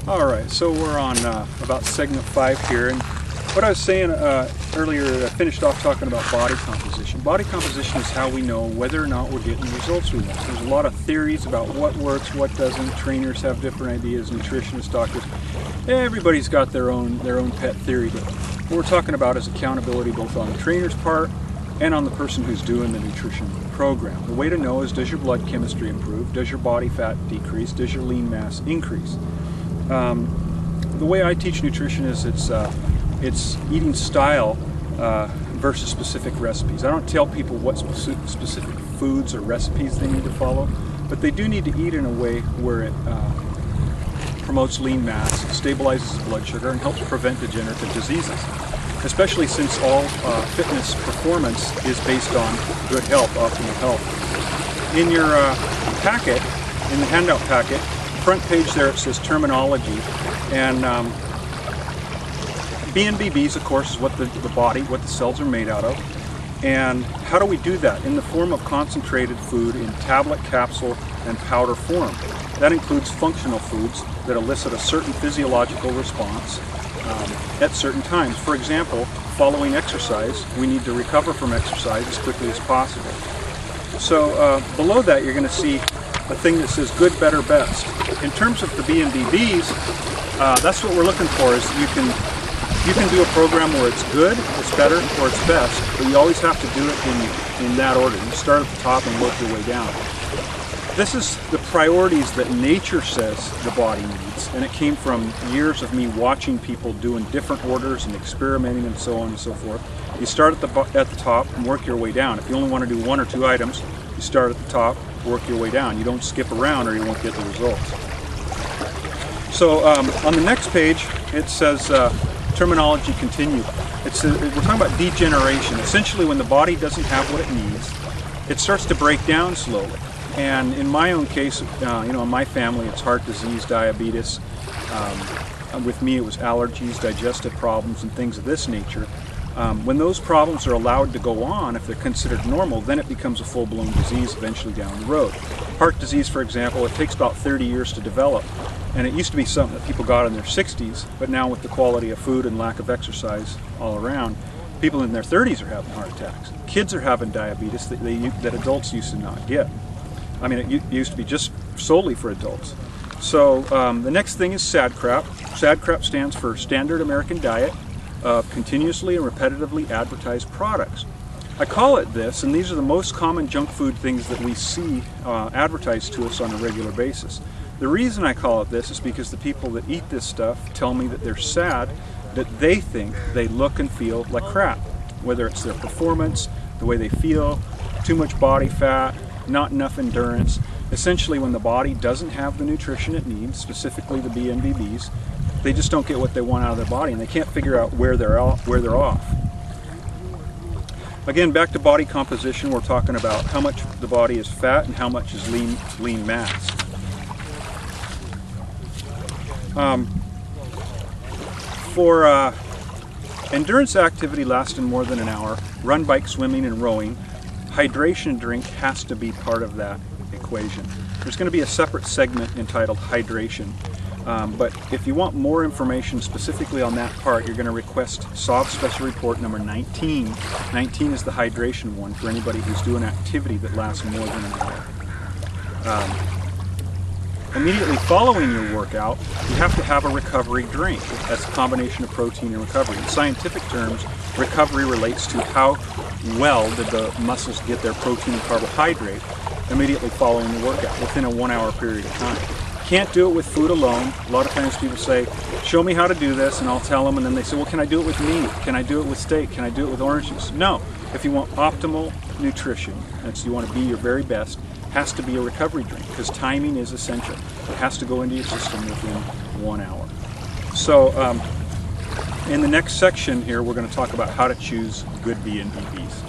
Alright, so we're on about segment 5 here, and what I was saying earlier, I finished off talking about body composition. Body composition is how we know whether or not we're getting the results we want. There's a lot of theories about what works, what doesn't. Trainers have different ideas, nutritionists, doctors. Everybody's got their own pet theory. But what we're talking about is accountability both on the trainer's part and on the person who's doing the nutrition program. The way to know is, does your blood chemistry improve? Does your body fat decrease? Does your lean mass increase? The way I teach nutrition is it's eating style versus specific recipes. I don't tell people what specific foods or recipes they need to follow, but they do need to eat in a way where it promotes lean mass, stabilizes blood sugar, and helps prevent degenerative diseases, especially since all fitness performance is based on good health, optimal health. In your packet, in the handout packet, front page there it says terminology, and BNBBs, of course, is what the body, what the cells are made out of. And how do we do that? In the form of concentrated food in tablet, capsule, and powder form. That includes functional foods that elicit a certain physiological response at certain times. For example, following exercise, we need to recover from exercise as quickly as possible. So below that you're going to see a thing that says good, better, best. In terms of the BNBBs, that's what we're looking for. Is you can do a program where it's good, it's better, or it's best, but you always have to do it in that order. You start at the top and work your way down. This is the priorities that nature says the body needs, and it came from years of me watching people doing different orders and experimenting and so on and so forth. You start at the top and work your way down. If you only want to do 1 or 2 items, you start at the top, work your way down. You don't skip around or you won't get the results. So on the next page it says terminology continue. We're talking about degeneration. Essentially when the body doesn't have what it needs, it starts to break down slowly. And in my own case, in my family it's heart disease, diabetes. With me it was allergies, digestive problems, and things of this nature. When those problems are allowed to go on, if they're considered normal, then it becomes a full-blown disease eventually down the road. Heart disease, for example, it takes about 30 years to develop, and it used to be something that people got in their 60s, but now with the quality of food and lack of exercise all around, people in their 30s are having heart attacks. Kids are having diabetes that adults used to not get. I mean, it used to be just solely for adults. So the next thing is SADCRAP. SADCRAP stands for Standard American Diet of Continuously and Repetitively Advertised Products. I call it this, and these are the most common junk food things that we see advertised to us on a regular basis. The reason I call it this is because the people that eat this stuff tell me that they're sad, that they think they look and feel like crap. Whether it's their performance, the way they feel, too much body fat, not enough endurance. Essentially when the body doesn't have the nutrition it needs, specifically the BNBBs, they just don't get what they want out of their body, and they can't figure out where they're off. Again, back to body composition, we're talking about how much the body is fat and how much is lean mass. For endurance activity lasting more than an hour, run, bike, swimming, and rowing, hydration drink has to be part of that equation. There's going to be a separate segment entitled hydration. But if you want more information specifically on that part, you're going to request SOV Special Report number 19. 19 is the hydration one for anybody who's doing activity that lasts more than an hour. Immediately following your workout, you have to have a recovery drink. That's a combination of protein and recovery. In scientific terms, recovery relates to how well did the muscles get their protein and carbohydrate immediately following the workout, within a 1 hour period of time. Can't do it with food alone. A lot of times people say, show me how to do this, and I'll tell them, and then they say, well, can I do it with meat? Can I do it with steak? Can I do it with orange juice? No. If you want optimal nutrition, and so you want to be your very best, has to be a recovery drink, because timing is essential. It has to go into your system within 1 hour. So in the next section here, we're going to talk about how to choose good BNBBs.